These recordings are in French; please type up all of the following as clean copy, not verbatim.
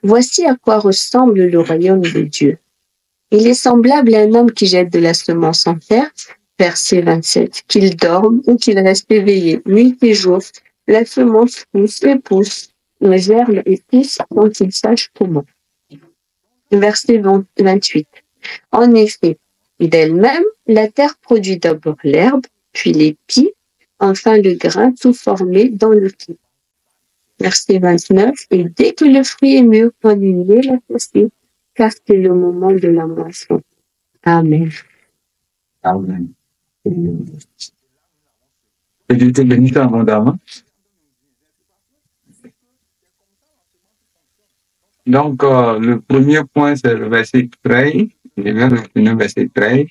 Voici à quoi ressemble le royaume de Dieu. Il est semblable à un homme qui jette de la semence en terre, verset 27, qu'il dorme ou qu'il reste éveillé nuit et jour, la semence pousse et pousse, le germe et pousse sans qu'il sache comment. Verset 28. En effet, d'elle-même, la terre produit d'abord l'herbe, puis l'épi, enfin le grain tout formé dans le pied. Verset 29. Et dès que le fruit est mûr, annulez la faussée, car c'est le moment de la moisson. Amen. Amen. Que Dieu te bénisse abondamment. Donc, le premier point, c'est le verset 13. Je vais retenir le verset 13.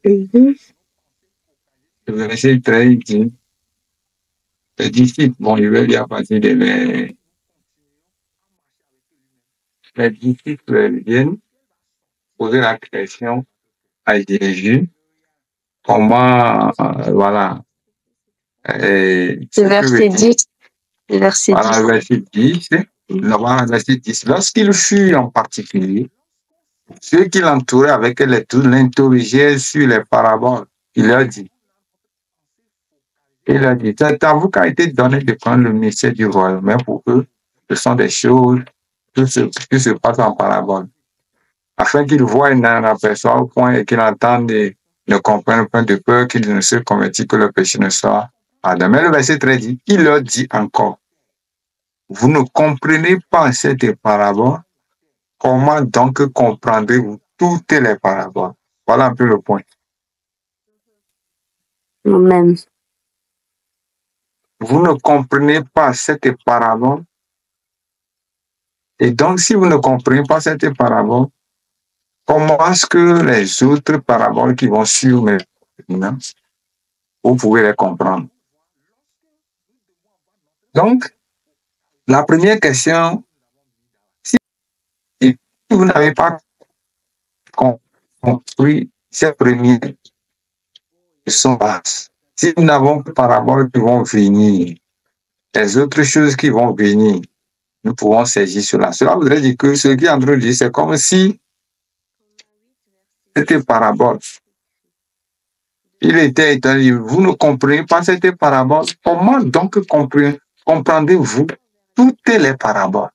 Le verset 13 dit, les disciples, bon, je vais lire à partir de les disciples viennent poser la question à Jésus, comment, voilà. Le verset 10. Le verset 10. Voilà, le verset 10. Voilà, le verset 10. Lorsqu'il fut en particulier, ceux qui l'entouraient avec l'interrogeaient sur les paraboles. Il leur dit, c'est à vous qu'a été donné de prendre le mystère du royaume, mais pour eux, ce sont des choses, tout ce qui se passe en parabole. Afin qu'ils voient et n'en aperçoivent point et qu'ils entendent et ne comprennent point de peur qu'ils ne se convertissent que le péché ne soit pardonné. Mais le verset 13 dit, il leur dit encore, vous ne comprenez pas cette parabole, comment donc comprendrez-vous toutes les paraboles? Voilà un peu le point. Amen. Vous ne comprenez pas cette parabole. Et donc, si vous ne comprenez pas cette parabole, comment est-ce que les autres paraboles qui vont suivre maintenant, vous pouvez les comprendre? Donc, la première question, si vous n'avez pas compris ces premières sont basses, si nous n'avons pas de paraboles qui vont venir, les autres choses qui vont venir, nous pouvons saisir cela. Cela voudrait dire que ce qui est en train de dire, c'est comme si c'était parabole. Il était étonné, vous ne comprenez pas cette parabole. Comment donc comprendez-vous toutes les paraboles?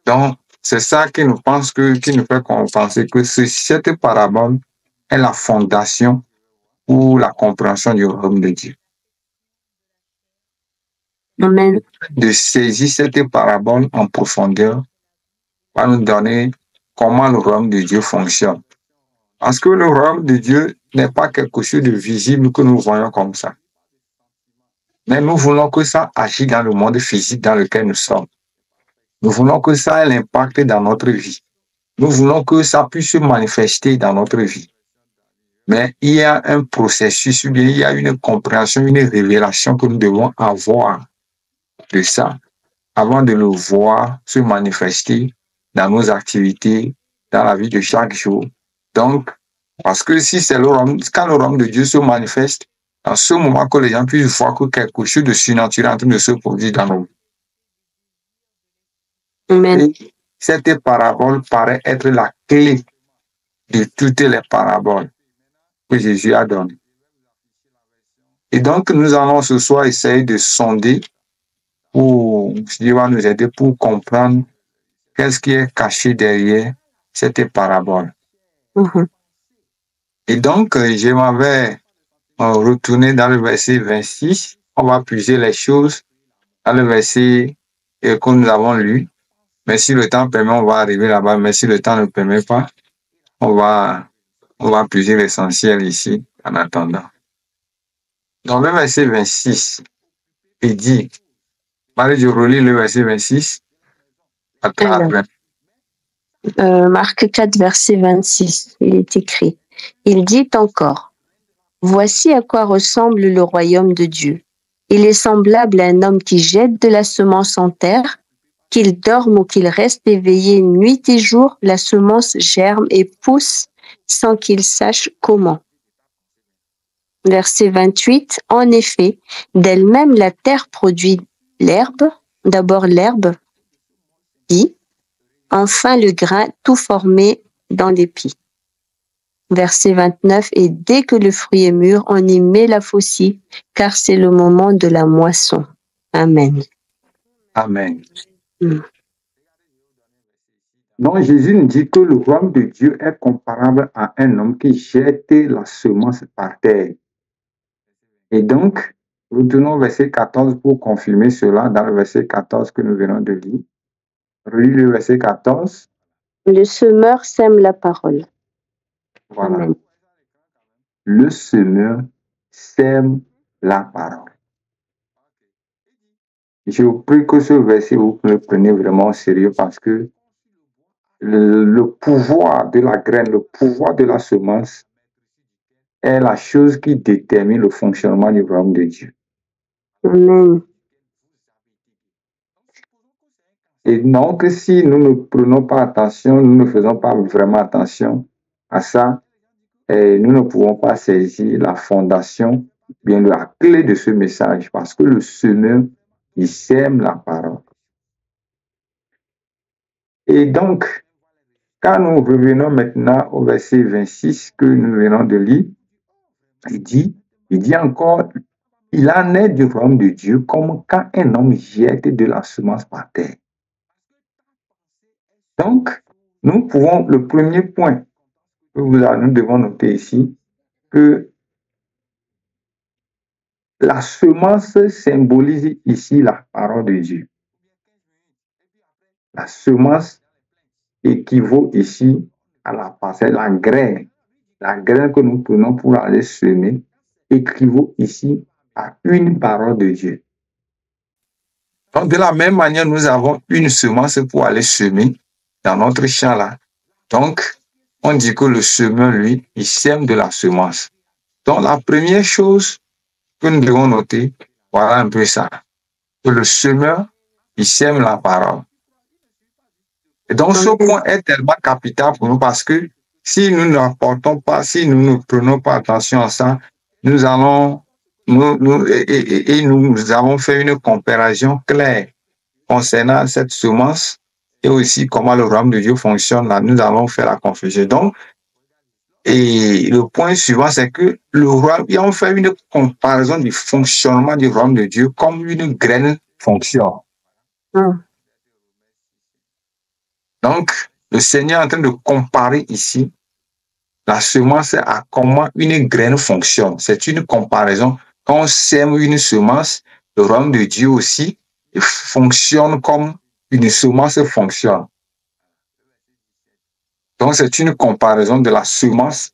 Donc, c'est ça qui nous fait penser que cette parabole est la fondation pour la compréhension du royaume de Dieu. Amen. De saisir cette parabole en profondeur va nous donner comment le royaume de Dieu fonctionne. Parce que le royaume de Dieu n'est pas quelque chose de visible que nous voyons comme ça. Mais nous voulons que ça agisse dans le monde physique dans lequel nous sommes. Nous voulons que ça ait l'impact dans notre vie. Nous voulons que ça puisse se manifester dans notre vie. Mais il y a un processus, ou bien il y a une compréhension, une révélation que nous devons avoir de ça avant de le voir se manifester dans nos activités, dans la vie de chaque jour. Donc, parce que si c'est quand le royaume de Dieu se manifeste, en ce moment que les gens puissent voir que quelque chose de surnaturel est en train de se produire dans nos vies. Amen. Et cette parabole paraît être la clé de toutes les paraboles que Jésus a données. Et donc, nous allons ce soir essayer de sonder Dieu va nous aider pour comprendre qu'est-ce qui est caché derrière cette parabole. Et donc, je m'en vais retourner dans le verset 26. On va puiser les choses dans le verset que nous avons lu. Mais si le temps permet, on va arriver là-bas. Mais si le temps ne permet pas, on va puiser l'essentiel ici en attendant. Dans le verset 26, il dit, Marie, je relis le verset 26. Marc 4, verset 26, il est écrit. Il dit encore, voici à quoi ressemble le royaume de Dieu. Il est semblable à un homme qui jette de la semence en terre, qu'il dorme ou qu'il reste éveillé nuit et jour, la semence germe et pousse sans qu'il sache comment. Verset 28, en effet, d'elle-même la terre produit l'herbe, d'abord l'herbe, puis enfin le grain tout formé dans l'épi. Verset 29, et dès que le fruit est mûr, on y met la faucille, car c'est le moment de la moisson. Amen. Amen. Mm. Donc Jésus nous dit que le royaume de Dieu est comparable à un homme qui jette la semence par terre. Et donc, retournons au verset 14 pour confirmer cela dans le verset 14 que nous venons de lire. Relis le verset 14. Le semeur sème la parole. Voilà. Amen. Le semeur sème la parole. Je prie que ce verset, vous le preniez vraiment au sérieux parce que le pouvoir de la graine, le pouvoir de la semence est la chose qui détermine le fonctionnement du royaume de Dieu. Amen. Et donc, si nous ne prenons pas attention, nous ne faisons pas vraiment attention à ça, et nous ne pouvons pas saisir la fondation, bien la clé de ce message, parce que le semeur, il sème la parole. Et donc, quand nous revenons maintenant au verset 26 que nous venons de lire, il dit encore, il en est du royaume de Dieu comme quand un homme jette de la semence par terre. Donc, nous pouvons, le premier point que nous devons noter ici, que la semence symbolise ici la parole de Dieu. La semence équivaut ici à la parcelle, la graine que nous prenons pour aller semer équivaut ici à une parole de Dieu. Donc, de la même manière, nous avons une semence pour aller semer dans notre champ là. Donc, on dit que le semeur, lui, il sème de la semence. Donc, la première chose que nous devons noter, voilà un peu ça. Que le semeur, il sème la parole. Et donc, ce point est tellement capital pour nous parce que si nous n'apportons pas, si nous ne prenons pas attention à ça, nous allons, nous avons fait une comparaison claire concernant cette semence et aussi comment le royaume de Dieu fonctionne. Là, nous allons faire la confusion. Donc, et le point suivant, c'est que le royaume, on fait une comparaison du fonctionnement du royaume de Dieu comme une graine fonctionne. Donc, le Seigneur est en train de comparer ici la semence à comment une graine fonctionne. C'est une comparaison. Quand on sème une semence, le royaume de Dieu aussi fonctionne comme une semence fonctionne. Donc, c'est une comparaison de la semence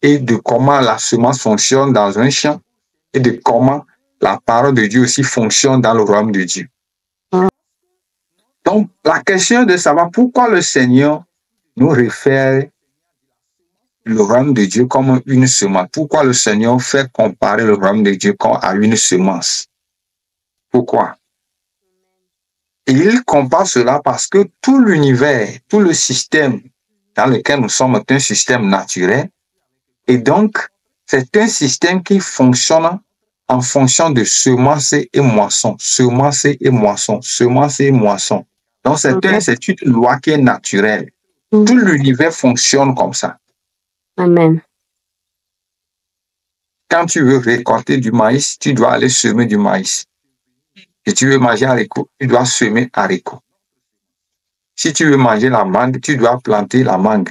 et de comment la semence fonctionne dans un champ et de comment la parole de Dieu aussi fonctionne dans le royaume de Dieu. Donc, la question est de savoir pourquoi le Seigneur nous réfère le royaume de Dieu comme une semence. Pourquoi le Seigneur fait comparer le royaume de Dieu à une semence? Pourquoi? Et il compare cela parce que tout l'univers, tout le système dans lequel nous sommes est un système naturel. Et donc, c'est un système qui fonctionne en fonction de semence et moisson, semence et moisson, semence et moisson. Donc, c'est une loi qui est naturelle. Tout l'univers fonctionne comme ça. Amen. Quand tu veux récolter du maïs, tu dois aller semer du maïs. Si tu veux manger haricot, tu dois semer haricot. Si tu veux manger la mangue, tu dois planter la mangue.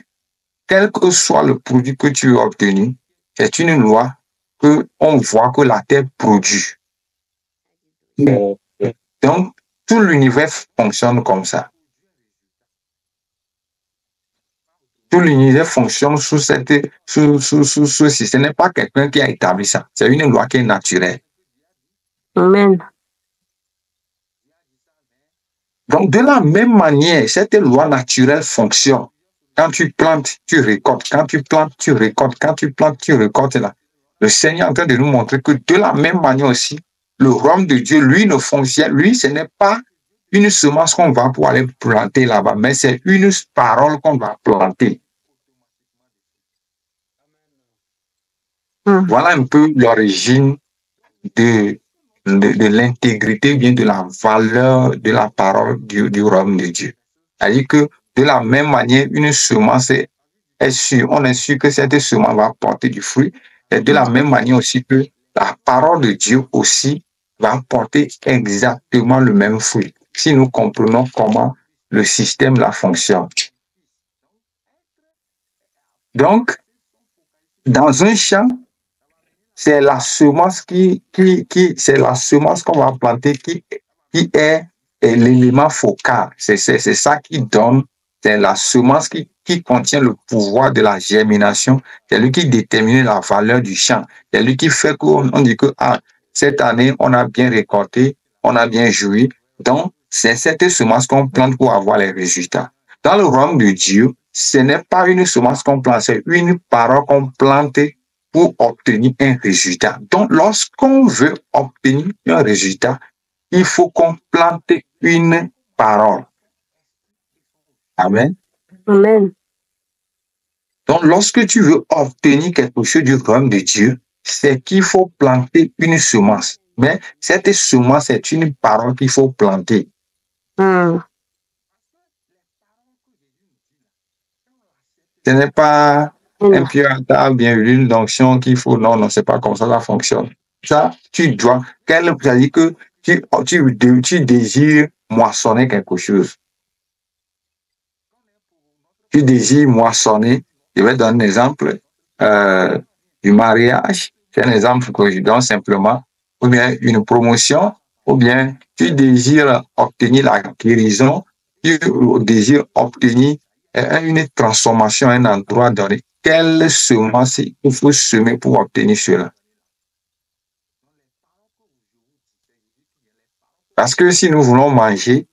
Quel que soit le produit que tu veux obtenir, c'est une loi que on voit que la terre produit. Donc, tout l'univers fonctionne comme ça. Tout l'univers fonctionne sous ce système. Ce n'est pas quelqu'un qui a établi ça. C'est une loi qui est naturelle. Amen. Donc, de la même manière, cette loi naturelle fonctionne. Quand tu plantes, tu récoltes. Quand tu plantes, tu récoltes. Quand tu plantes, tu récoltes. Là. Le Seigneur est en train de nous montrer que de la même manière aussi, le royaume de Dieu, lui, ne fonctionne. Lui, ce n'est pas une semence qu'on va pour aller planter là-bas, mais c'est une parole qu'on va planter. Voilà un peu l'origine de de l'intégrité, bien de la valeur de la parole du royaume de Dieu. C'est-à-dire que de la même manière, une semence est sûre, on est sûr que cette semence va porter du fruit. Et de la même manière aussi que la parole de Dieu aussi va porter exactement le même fruit. Si nous comprenons comment le système là fonctionne. Donc, dans un champ, c'est la semence c'est la semence qu'on va planter qui est l'élément focal. C'est ça qui donne, c'est la semence qui contient le pouvoir de la germination. C'est lui qui détermine la valeur du champ. C'est lui qui fait qu'on dit que cette année, on a bien récolté, on a bien joui. Donc, c'est cette semence qu'on plante pour avoir les résultats. Dans le royaume de Dieu, ce n'est pas une semence qu'on plante, c'est une parole qu'on plante pour obtenir un résultat. Donc, lorsqu'on veut obtenir un résultat, il faut qu'on plante une parole. Amen. Amen. Donc, lorsque tu veux obtenir quelque chose du royaume de Dieu, c'est qu'il faut planter une semence. Mais cette semence, c'est une parole qu'il faut planter. Ce n'est pas un pied à table, bien une onction qu'il faut. Non, c'est pas comme ça fonctionne. Ça, tu dois, c'est-à-dire que tu désires moissonner quelque chose. Tu désires moissonner. Je vais donner un exemple du mariage. C'est un exemple que je donne simplement. Ou bien une promotion. Ou bien tu désires obtenir la guérison. Tu désires obtenir une transformation à un endroit donné. Quelle semence il faut semer pour obtenir cela? Parce que si nous voulons manger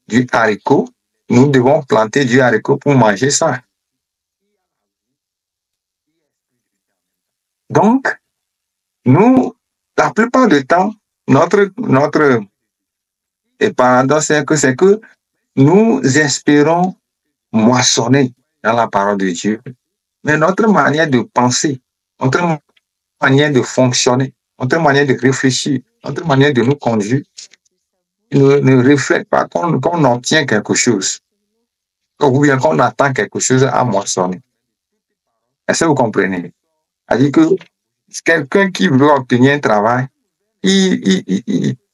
du haricot, nous devons planter du haricot pour manger ça. Donc, nous, la plupart du temps, notre paradoxe, c'est que nous espérons moissonner dans la parole de Dieu. Mais notre manière de penser, notre manière de fonctionner, notre manière de réfléchir, notre manière de nous conduire ne reflète pas qu'on obtient quelque chose. Ou bien qu'on attend quelque chose à moissonner. Est-ce que vous comprenez? C'est-à-dire que quelqu'un qui veut obtenir un travail,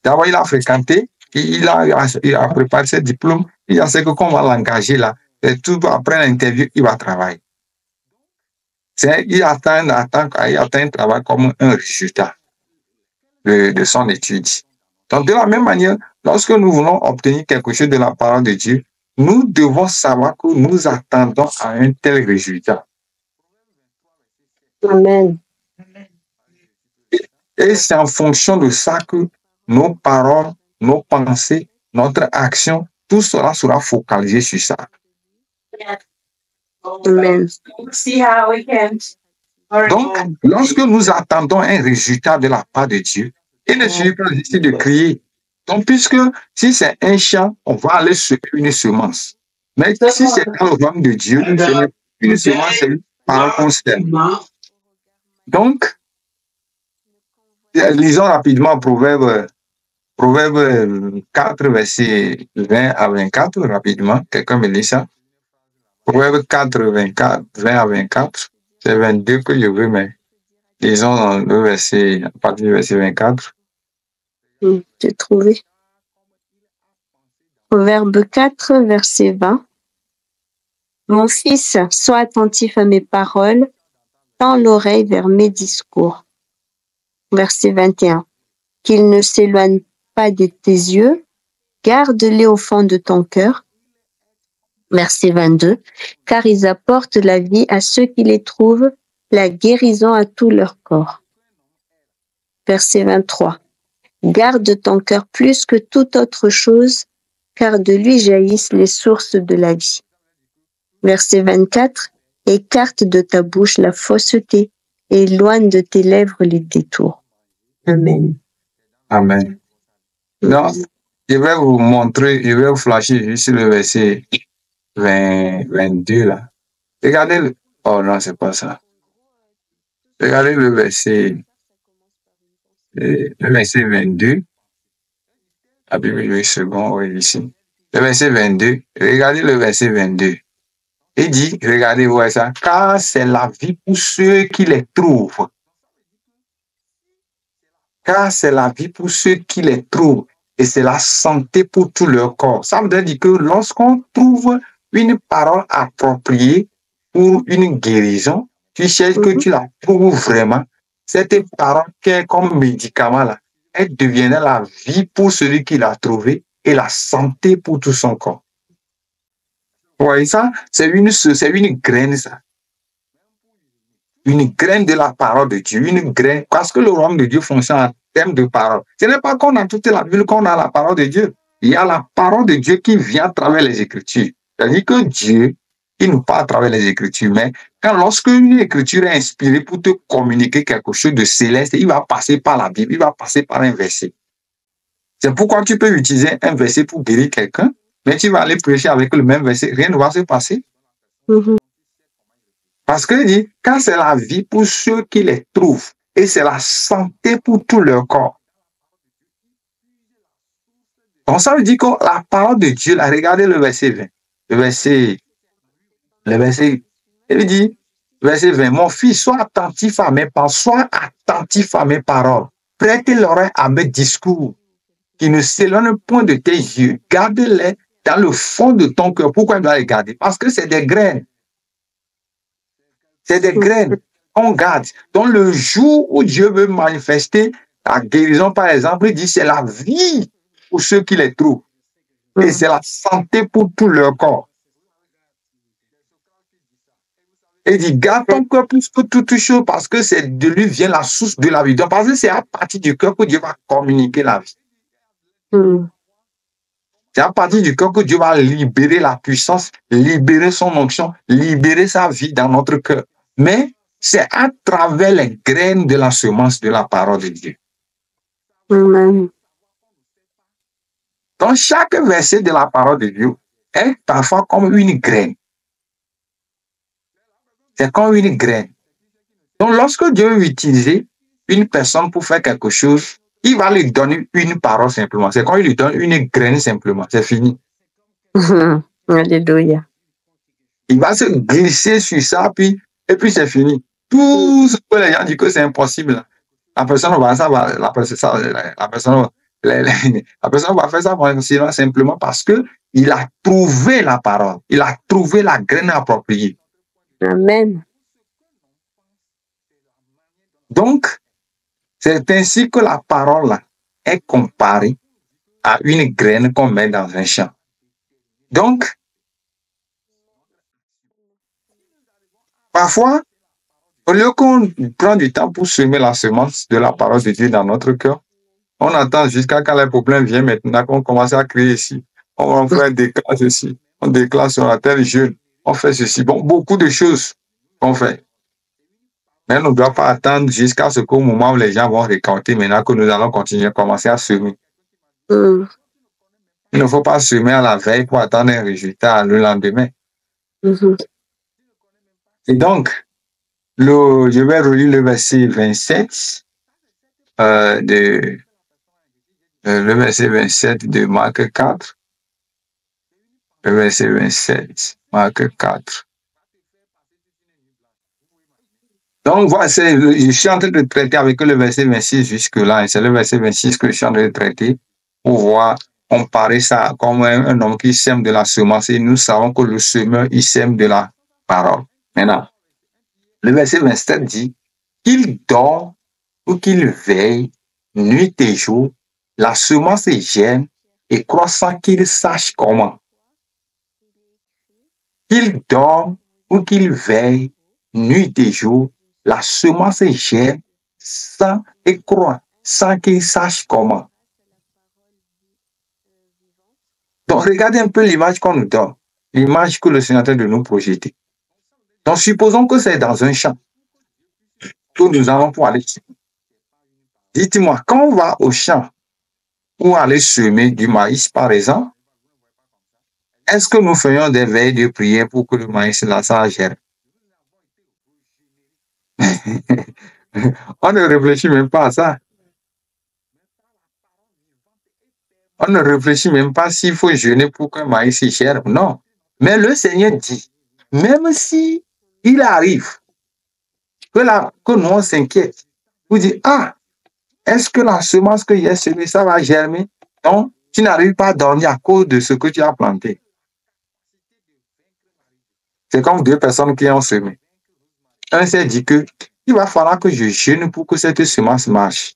d'abord il a fréquenté, il a préparé ses diplômes, il a ce qu'on va l'engager là. Et tout après l'interview, il va travailler. Il attend un travail comme un résultat de son étude. Donc, de la même manière, lorsque nous voulons obtenir quelque chose de la parole de Dieu, nous devons savoir que nous attendons à un tel résultat. Amen. Et c'est en fonction de ça que nos paroles, nos pensées, notre action, tout cela sera focalisé sur ça. Amen. Donc, lorsque nous attendons un résultat de la part de Dieu, il ne suffit pas ici de crier. Donc, puisque si c'est un champ, on va aller semer une semence. Mais si c'est dans le royaume de Dieu, une semence, c'est une parole qu'on sème. Donc, lisons rapidement Proverbe 4, versets 20 à 24, rapidement. Quelqu'un me lit ça? Proverbe 4, 20 à 24. C'est 22 que je veux, mais lisons le verset, à partir du verset 24. J'ai trouvé. Proverbe 4, verset 20. Mon fils, sois attentif à mes paroles, tends l'oreille vers mes discours. Verset 21. Qu'ils ne s'éloignent pas de tes yeux, garde-les au fond de ton cœur. Verset 22. Car ils apportent la vie à ceux qui les trouvent, la guérison à tout leur corps. Verset 23. Garde ton cœur plus que toute autre chose, car de lui jaillissent les sources de la vie. Verset 24. Écarte de ta bouche la fausseté et éloigne de tes lèvres les détours. Amen. Amen. Donc, je vais vous montrer, je vais vous flasher juste le verset 22 là. Regardez le... Oh non, c'est pas ça. Regardez le verset 22. La Bible, oui, second, oui, ici. Le verset 22. Regardez le verset 22. Il dit, regardez, vous voyez ça, car c'est la vie pour ceux qui les trouvent. Car c'est la vie pour ceux qui les trouvent et c'est la santé pour tout leur corps. Ça veut dire que lorsqu'on trouve une parole appropriée pour une guérison, tu cherches que tu la trouves vraiment, cette parole qui est comme médicament là, elle deviendra la vie pour celui qui l'a trouvée et la santé pour tout son corps. Vous voyez ça? C'est une graine, ça. Une graine de la parole de Dieu, une graine, parce que le royaume de Dieu fonctionne en termes de parole. Ce n'est pas qu'on a toute la Bible, qu'on a la parole de Dieu. Il y a la parole de Dieu qui vient à travers les Écritures. C'est-à-dire que Dieu, il nous parle à travers les Écritures, mais lorsque une Écriture est inspirée pour te communiquer quelque chose de céleste, il va passer par la Bible, il va passer par un verset. C'est pourquoi tu peux utiliser un verset pour guérir quelqu'un, mais tu vas aller prêcher avec le même verset, rien ne va se passer. Parce qu'il dit, car c'est la vie pour ceux qui les trouvent et c'est la santé pour tout leur corps. Donc ça veut dire que la parole de Dieu, là, regardez le verset 20. Le verset, il dit, verset 20, mon fils, sois attentif à mes paroles, sois attentif à mes paroles. Prête l'oreille à mes discours, qui ne s'éloignent point de tes yeux. Garde-les dans le fond de ton cœur. Pourquoi il doit les garder? Parce que c'est des graines. C'est des graines qu'on garde. Donc, le jour où Dieu veut manifester la guérison, par exemple, il dit c'est la vie pour ceux qui les trouvent. Et c'est la santé pour tout leur corps. Il dit, garde ton cœur plus que toute chose parce que c'est de lui vient la source de la vie. Donc, parce que c'est à partir du cœur que Dieu va communiquer la vie. C'est à partir du cœur que Dieu va libérer la puissance, libérer son onction, libérer sa vie dans notre cœur. Mais c'est à travers les graines de la semence de la parole de Dieu. Amen. Donc, chaque verset de la parole de Dieu est parfois comme une graine. C'est comme une graine. Donc, lorsque Dieu veut utiliser une personne pour faire quelque chose, il va lui donner une parole simplement. C'est quand il lui donne une graine simplement. C'est fini. Alléluia. Il va se glisser sur ça, et puis c'est fini. Tout ce que les gens disent que c'est impossible. La personne va faire ça simplement parce que il a trouvé la parole. Il a trouvé la graine appropriée. Amen. Donc, c'est ainsi que la parole là, est comparée à une graine qu'on met dans un champ. Donc, parfois, au lieu qu'on prend du temps pour semer la semence de la parole de Dieu dans notre cœur, on attend jusqu'à quand les problèmes viennent maintenant qu'on commence à crier ici. On fait un déclare ceci, on déclare sur la terre jeune, on fait ceci. Bon, beaucoup de choses qu'on fait. Mais on ne doit pas attendre jusqu'à ce qu'au moment où les gens vont récolter, maintenant que nous allons continuer, commencer à semer. Il ne faut pas semer à la veille pour attendre un résultat le lendemain. Et donc, je vais relire le verset 27 le verset 27 de Marc 4. Le verset 27, Marc 4. Donc, voilà, je suis en train de traiter avec le verset 26 jusque-là. Et c'est le verset 26 que je suis en train de traiter pour voir, comparer ça comme un homme qui sème de la semence. Et nous savons que le semeur, il sème de la parole. Maintenant, le verset 27 dit qu'il dort ou qu'il veille nuit et jour, la semence est germe et croît sans qu'il sache comment. Qu'il dort ou qu'il veille nuit et jour, la semence est germe et croît sans qu'il sache comment. Donc, regardez un peu l'image qu'on nous donne, l'image que le Seigneur est en train de nous projeter. Donc, supposons que c'est dans un champ que nous allons pour aller semer. Dites-moi, quand on va au champ pour aller semer du maïs, par exemple, est-ce que nous faisons des veilles de prière pour que le maïs là, ça germe? On ne réfléchit même pas à ça. On ne réfléchit même pas s'il faut jeûner pour qu'un maïs germe. Non. Mais le Seigneur dit, même si il arrive que nous on s'inquiète, vous dites, ah, est-ce que la semence que j'ai semée, ça va germer? Non, tu n'arrives pas à dormir à cause de ce que tu as planté. C'est comme deux personnes qui ont semé. Un s'est dit que il va falloir que je jeûne pour que cette semence marche.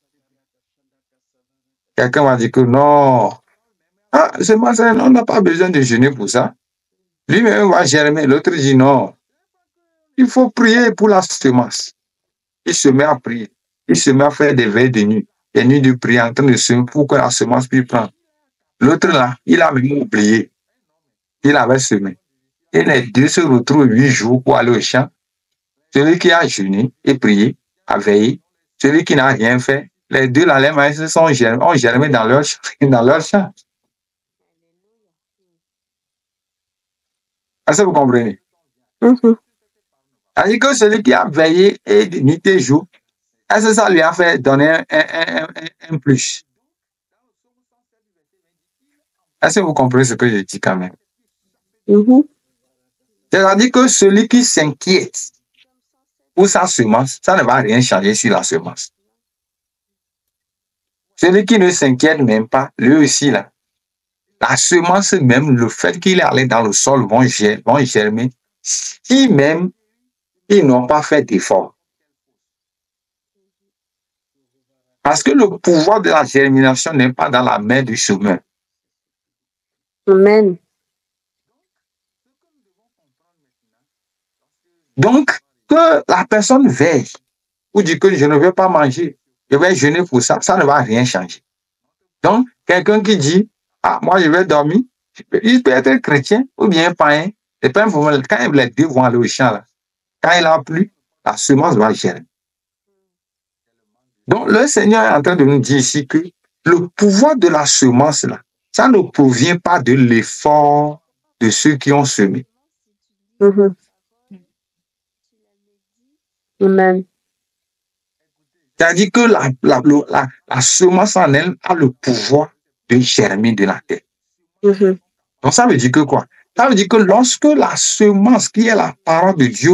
Quelqu'un va dire que non, ah, semence, on n'a pas besoin de jeûner pour ça. Lui-même va germer. L'autre dit non, il faut prier pour la semence. Il se met à prier. Il se met à faire des veilles de nuit. Des nuits de prière en train de semer pour que la semence puisse prendre. L'autre là, il a même oublié. Il avait semé. Et les deux se retrouvent 8 jours pour aller au champ. Celui qui a jeûné et prié, a veillé. Celui qui n'a rien fait, les deux là, les maïs ont germé dans leur champ. Est-ce que vous comprenez? C'est-à-dire que celui qui a veillé et nuit et jour, est-ce que ça lui a fait donner un plus? Est-ce que vous comprenez ce que je dis quand même? C'est-à-dire que celui qui s'inquiète pour sa semence, ça ne va rien changer sur la semence. Celui qui ne s'inquiète même pas, lui aussi, là, la semence même, le fait qu'il est allé dans le sol vont germer, si même ils n'ont pas fait d'effort. Parce que le pouvoir de la germination n'est pas dans la main du semeur. Amen. Donc, que la personne veille ou dit que je ne vais pas manger, je vais jeûner pour ça, ça ne va rien changer. Donc, quelqu'un qui dit, ah, moi je vais dormir, il peut être chrétien ou bien païen. C'est pas un problème. Quand les deux vont aller au champ, là, quand il a plu, la semence va germer. Donc, le Seigneur est en train de nous dire ici que le pouvoir de la semence, là, ça ne provient pas de l'effort de ceux qui ont semé. Amen. C'est-à-dire que la semence en elle a le pouvoir de germer de la terre. Donc, ça veut dire que quoi? Ça veut dire que lorsque la semence qui est la parole de Dieu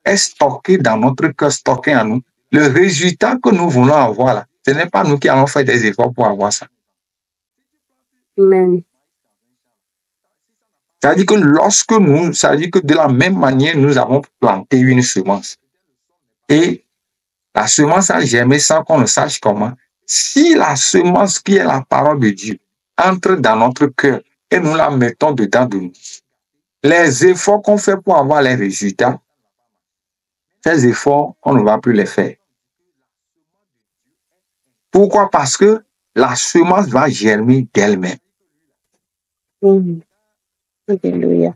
est stockée dans notre cœur, stockée en nous, le résultat que nous voulons avoir là, ce n'est pas nous qui allons faire des efforts pour avoir ça. Amen. C'est-à-dire que c'est-à-dire que de la même manière, nous avons planté une semence. Et la semence a germé sans qu'on ne sache comment. Si la semence qui est la parole de Dieu entre dans notre cœur et nous la mettons dedans de nous, les efforts qu'on fait pour avoir les résultats, ces efforts, on ne va plus les faire. Pourquoi? Parce que la semence va germer d'elle-même. Alléluia.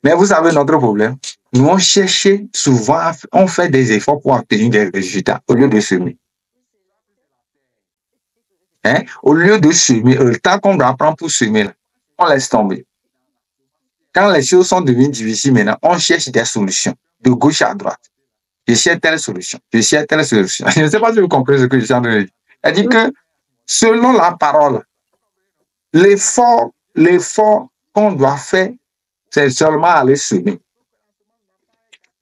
Mais vous savez notre problème. Nous, on cherche souvent, on fait des efforts pour obtenir des résultats au lieu de semer. Hein? Au lieu de semer, le temps qu'on doit prendre pour semer, là, on laisse tomber. Quand les choses sont devenues difficiles maintenant, on cherche des solutions de gauche à droite. Je cherche telle solution. Je cherche telle solution. Je ne sais pas si vous comprenez ce que je suis en train de dire. C'est-à-dire que selon la parole, l'effort qu'on doit faire, c'est seulement aller semer.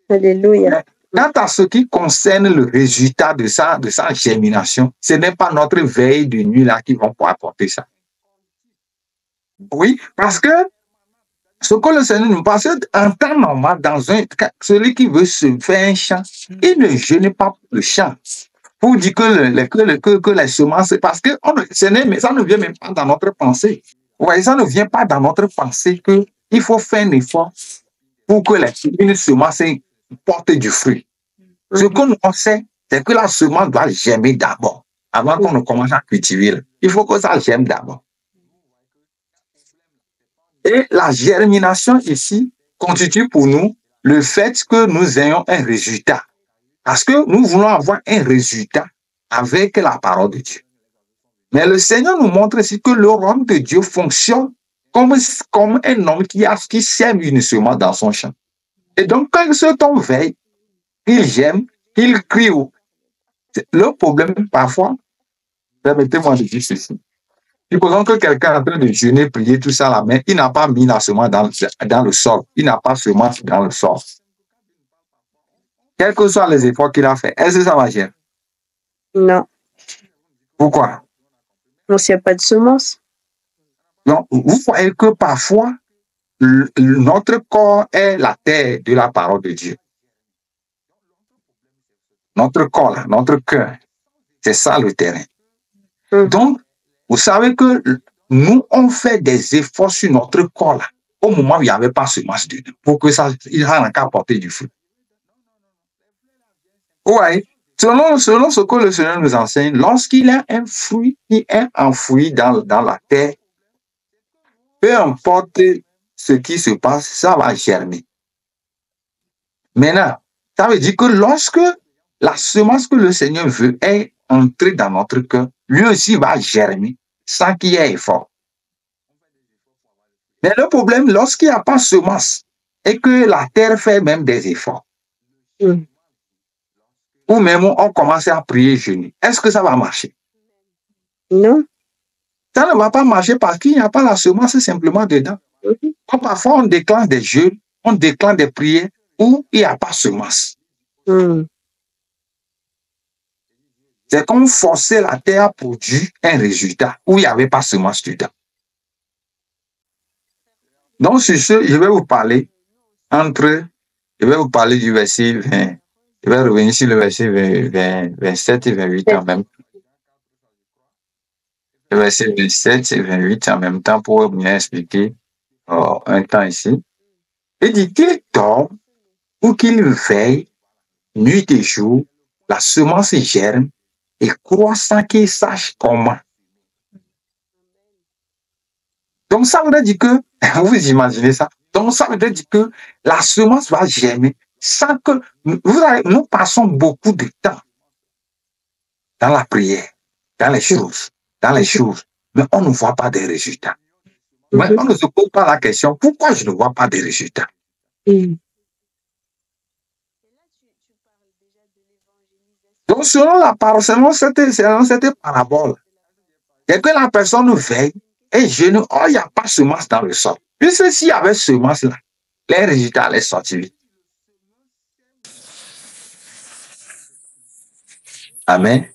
Alléluia. Quant à ce qui concerne le résultat de sa germination, ce n'est pas notre veille de nuit là qui vont pouvoir apporter ça. Oui, parce que ce que le Seigneur nous passe en temps normal, celui qui veut se faire un champ, il ne jeûne pas pour le champ. Pour dire que les semences, parce que ça ne vient même pas dans notre pensée. Ouais, ça ne vient pas dans notre pensée qu'il faut faire un effort pour que une semence porte du fruit. Ce que nous on sait, c'est que la semence doit germer d'abord, avant qu'on ne commence à cultiver. Il faut que ça germe d'abord. Et la germination ici constitue pour nous le fait que nous ayons un résultat. Parce que nous voulons avoir un résultat avec la parole de Dieu. Mais le Seigneur nous montre ici que le royaume de Dieu fonctionne comme un homme qui sème une semence dans son champ. Et donc, quand cet homme veille, il gemme, il crie. Le problème, parfois, permettez-moi de dire ceci. Supposons que quelqu'un est en train de jeûner, prier, tout ça là, mais il n'a pas mis la semence dans le sol. Il n'a pas semence dans le sol. Quels que soient les efforts qu'il a fait, est-ce que ça va gérer? Non. Pourquoi? Parce qu'il n'y a pas de semence. Donc, vous voyez que parfois, notre corps est la terre de la parole de Dieu. Notre corps, là, notre cœur, c'est ça le terrain. Donc, vous savez que nous, on fait des efforts sur notre corps là, au moment où il n'y avait pas semence dedans, pour que ça, il n'a qu'à porter du fruit. Ouais. Selon ce que le Seigneur nous enseigne, lorsqu'il y a un fruit qui est enfoui dans la terre, peu importe ce qui se passe, ça va germer. Maintenant, ça veut dire que lorsque la semence que le Seigneur veut est entrée dans notre cœur, lui aussi va germer sans qu'il y ait effort. Mais le problème, lorsqu'il n'y a pas de semence et que la terre fait même des efforts, ou même on commence à prier jeûner, est-ce que ça va marcher? Non. Ça ne va pas marcher parce qu'il n'y a pas la semence simplement dedans. Comme parfois, on déclenche des jeûnes, on déclenche des prières où il n'y a pas de semence. C'est comme forcer la terre à produire un résultat où il n'y avait pas de semence dedans. Donc, sur ce, je vais vous parler du verset 20. Je vais revenir sur le verset 27 et 28 en même temps. Le verset 27 et 28 en même temps pour bien expliquer un temps ici. Il dit qu'il dorme ou qu'il veille nuit et jour, la semence germe et croît sans qu'il sache comment. Donc, ça veut dire que, vous imaginez ça, donc ça veut dire que la semence va germer sans que, nous passons beaucoup de temps dans la prière, dans les choses, mais on ne voit pas des résultats. Mais on ne se pose pas la question, pourquoi je ne vois pas des résultats? Donc, selon la parole, selon cette parabole, dès que la personne veille et jeûne, oh, il n'y a pas de semence dans le sol. Puisque s'il y avait semence là, les résultats allaient sortir vite. Amen.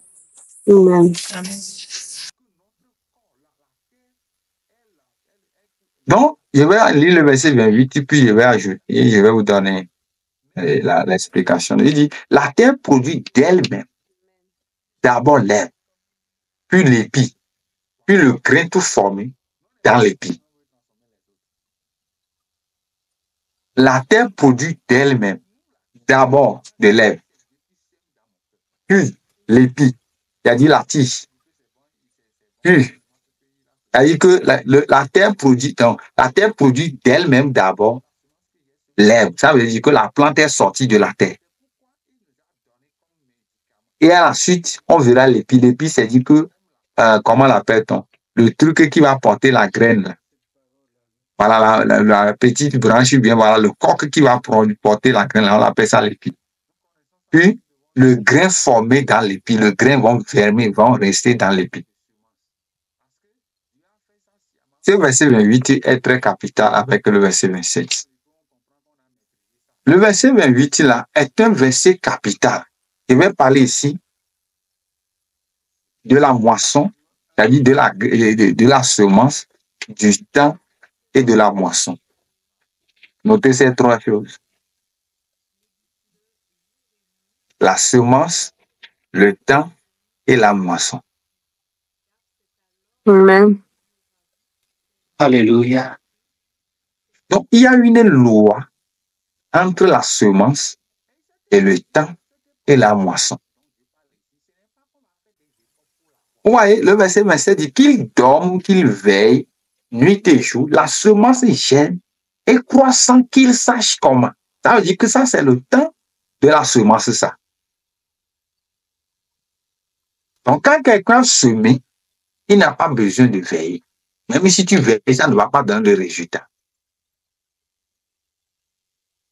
Amen. Donc, je vais lire le verset 28, puis je vais ajouter, et je vais vous donner l'explication. Il dit, la terre produit d'elle-même d'abord l'herbe, puis l'épi, puis le grain tout formé dans l'épi. La terre produit d'elle-même d'abord de l'herbe, puis l'épi, c'est-à-dire la tige, puis c'est-à-dire que la terre produit d'elle-même d'abord l'herbe. Ça veut dire que la plante est sortie de la terre. Et à la suite, on verra l'épi. L'épi, c'est-à-dire que, comment l'appelle-t-on? Le truc qui va porter la graine. Voilà, la petite branche, bien, voilà, le coq qui va porter la graine, on appelle ça l'épi. Puis, le grain formé dans l'épi, le grain vont fermer, vont rester dans l'épi. Ce verset 28 est très capital avec le verset 27. Le verset 28 là est un verset capital. Je vais parler ici de la moisson, c'est-à-dire de la semence, du temps et de la moisson. Notez ces trois choses. La semence, le temps et la moisson. Amen. Alléluia. Donc, il y a une loi entre la semence et le temps et la moisson. Vous voyez, le verset 27 dit qu'il dorme, qu'il veille, nuit et jour, la semence germe et croît sans qu'il sache comment. Ça veut dire que ça, c'est le temps de la semence, ça. Donc, quand quelqu'un semé, il n'a pas besoin de veiller. Même si tu veilles, ça ne va pas donner de résultat.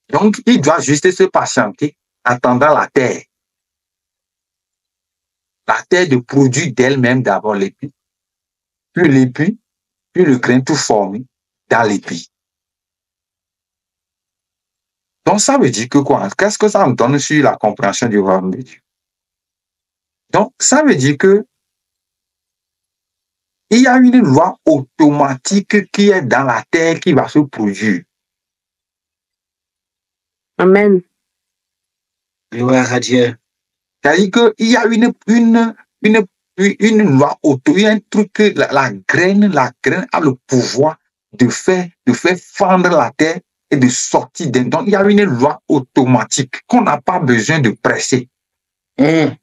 Donc, il doit juste se patienter, attendant la terre. La terre de produire d'elle-même d'abord l'épi. puis l'épi, puis le grain tout formé dans l'épi. Donc, ça veut dire que quoi? Qu'est-ce que ça nous donne sur la compréhension du royaume de Dieu? Donc, ça veut dire que il y a une loi automatique qui est dans la terre qui va se produire. Amen. Gloire à Dieu. C'est-à-dire qu'il y a une loi auto, il y a un truc que la graine a le pouvoir de faire fendre la terre et de sortir. Donc, il y a une loi automatique qu'on n'a pas besoin de presser. Amen.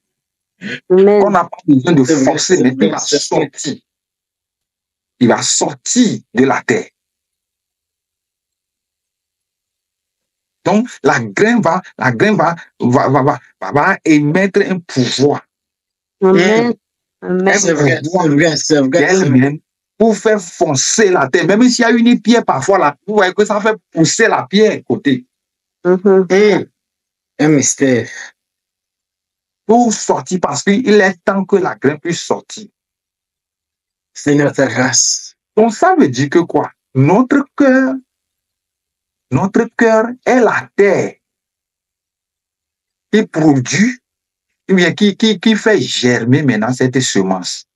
On n'a pas besoin de forcer, mais il va sortir. Il va sortir de la terre. Donc, la graine va émettre un pouvoir. Amen. Amen. C'est vrai, c'est vrai. D'elle-même pour faire foncer la terre. Même s'il y a une pierre parfois là, vous voyez que ça fait pousser la pierre côté. Mhm. Un mystère. Pour sortir, parce qu'il est temps que la graine puisse sortir. C'est notre grâce. Donc, ça veut dire que quoi? Notre cœur est la terre qui produit, ou bien qui fait germer maintenant cette semence.